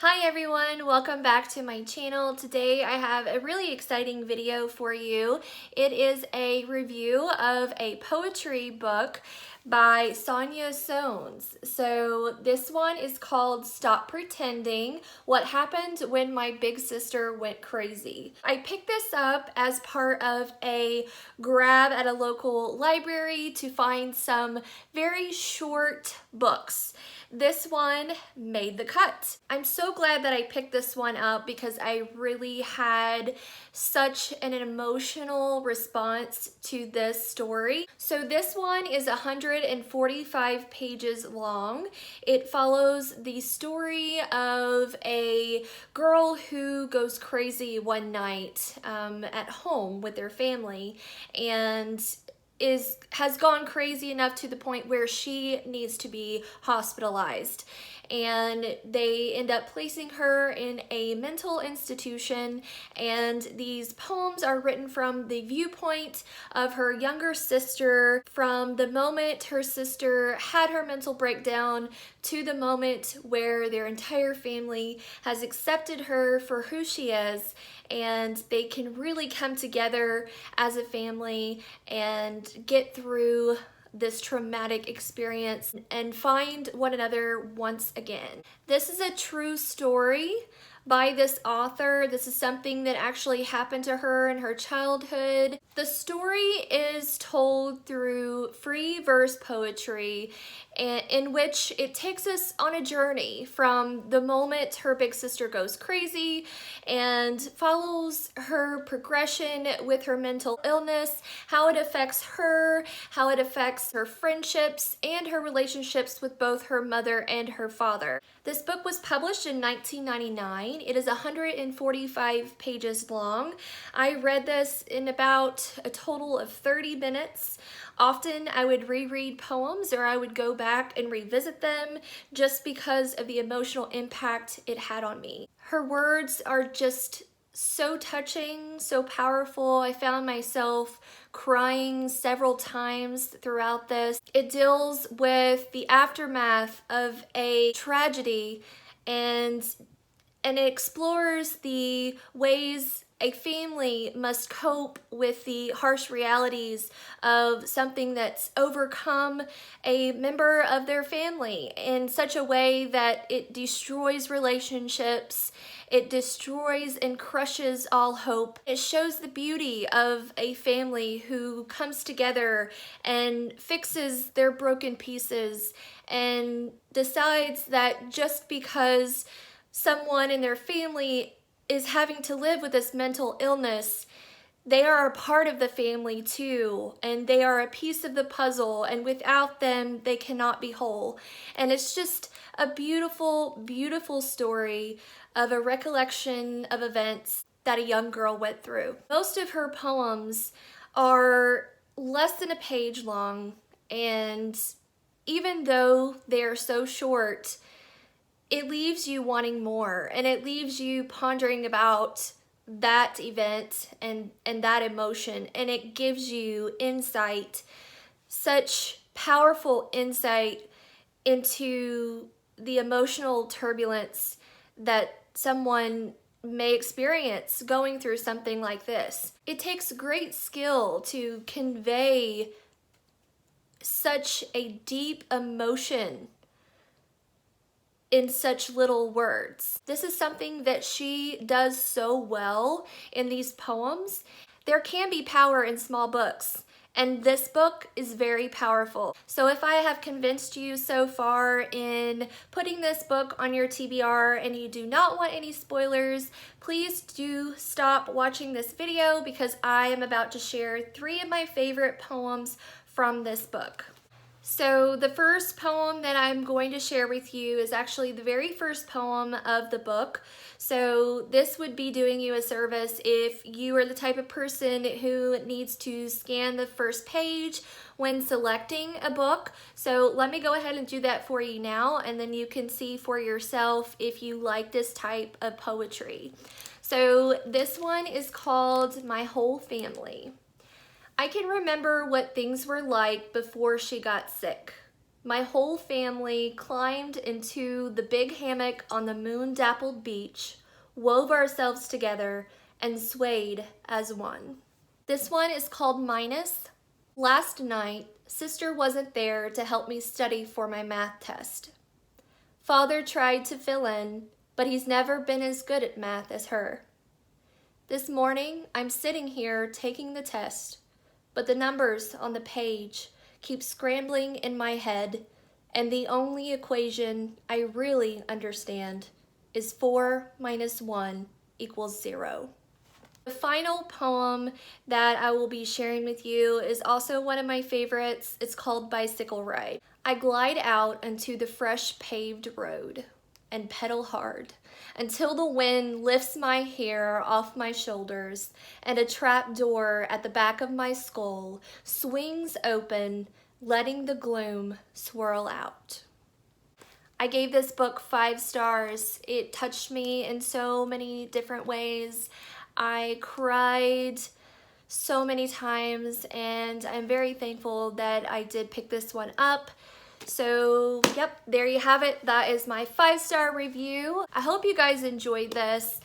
Hi everyone, welcome back to my channel. Today I have a really exciting video for you. It is a review of a poetry book by Sonya Sones. So this one is called Stop Pretending: What Happened When My Big Sister Went Crazy. I picked this up as part of a grab at a local library to find some very short books. This one made the cut. I'm so glad that I picked this one up because I really had such an emotional response to this story. So this one is 145 pages long. It follows the story of a girl who goes crazy one night at home with their family and has gone crazy enough to the point where she needs to be hospitalized, and they end up placing her in a mental institution. And these poems are written from the viewpoint of her younger sister, from the moment her sister had her mental breakdown to the moment where their entire family has accepted her for who she is, and they can really come together as a family and get through this traumatic experience and find one another once again. This is a true story by this author. This is something that actually happened to her in her childhood. The story is told through free verse poetry in which it takes us on a journey from the moment her big sister goes crazy and follows her progression with her mental illness, how it affects her, how it affects her friendships, and her relationships with both her mother and her father. This book was published in 1999. It is 145 pages long. I read this in about a total of 30 minutes. Often I would reread poems, or I would go back and revisit them just because of the emotional impact it had on me. Her words are just so touching, so powerful. I found myself crying several times throughout this. It deals with the aftermath of a tragedy, and it explores the ways a family must cope with the harsh realities of something that's overcome a member of their family in such a way that it destroys relationships, it destroys and crushes all hope. It shows the beauty of a family who comes together and fixes their broken pieces and decides that just because someone in their family is having to live with this mental illness, they are a part of the family too, and they are a piece of the puzzle, and without them, they cannot be whole. And it's just a beautiful, beautiful story of a recollection of events that a young girl went through. Most of her poems are less than a page long, and even though they are so short, it leaves you wanting more, and it leaves you pondering about that event and that emotion, and it gives you insight, such powerful insight into the emotional turbulence that someone may experience going through something like this. It takes great skill to convey such a deep emotion in such little words. This is something that she does so well in these poems. There can be power in small books, and this book is very powerful. So if I have convinced you so far in putting this book on your TBR and you do not want any spoilers, please do stop watching this video, because I am about to share 3 of my favorite poems from this book. So the first poem that I'm going to share with you is actually the very first poem of the book. So this would be doing you a service if you are the type of person who needs to scan the first page when selecting a book. So let me go ahead and do that for you now, and then you can see for yourself if you like this type of poetry. So this one is called My Whole Family. I can remember what things were like before she got sick. my whole family climbed into the big hammock on the moon-dappled beach, wove ourselves together, and swayed as one. This one is called Minus. Last night, Sister wasn't there to help me study for my math test. Father tried to fill in, but he's never been as good at math as her. This morning, I'm sitting here taking the test, but the numbers on the page keep scrambling in my head, and the only equation I really understand is 4 minus 1 equals 0. The final poem that I will be sharing with you is also one of my favorites. It's called Bicycle Ride. I glide out into the fresh paved road and pedal hard until the wind lifts my hair off my shoulders and a trap door at the back of my skull swings open, letting the gloom swirl out. I gave this book 5 stars. It touched me in so many different ways. I cried so many times, and I'm very thankful that I did pick this one up. So, yep, there you have it. That is my 5-star review. I hope you guys enjoyed this.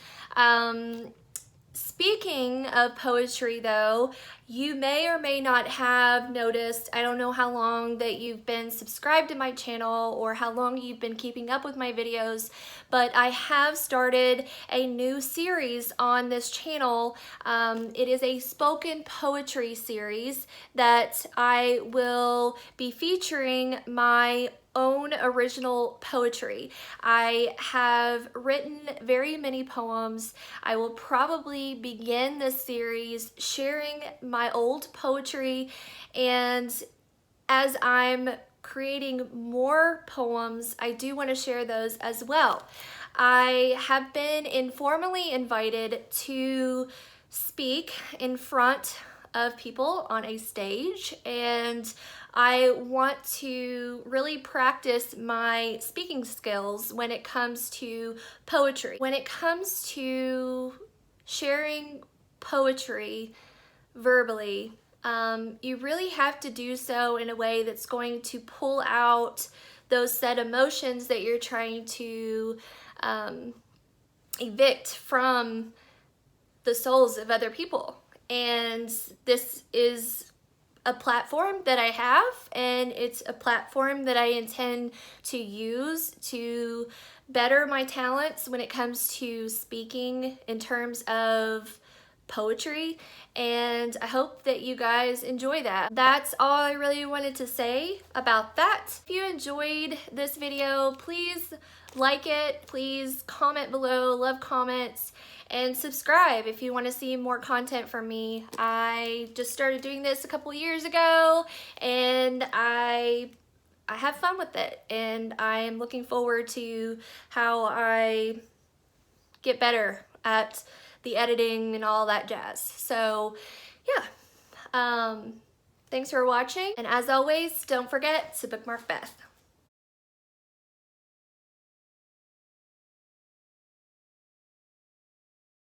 Speaking of poetry though, you may or may not have noticed, I don't know how long that you've been subscribed to my channel or how long you've been keeping up with my videos, but I have started a new series on this channel. It is a spoken poetry series that I will be featuring my own original poetry. I have written very many poems. I will probably begin this series sharing my old poetry, and as I'm creating more poems, I do want to share those as well. I have been informally invited to speak in front of people on a stage, and I want to really practice my speaking skills when it comes to poetry. When it comes to sharing poetry verbally, you really have to do so in a way that's going to pull out those said emotions that you're trying to evict from the souls of other people. And this is a platform that I have, and it's a platform that I intend to use to better my talents when it comes to speaking in terms of poetry, and I hope that you guys enjoy that. That's all I really wanted to say about that. If you enjoyed this video, please like it, please comment below, love comments, and subscribe if you want to see more content from me. I just started doing this a couple years ago, and I have fun with it, and I am looking forward to how I get better at the editing and all that jazz. So yeah, thanks for watching, and as always, don't forget to bookmark Beth.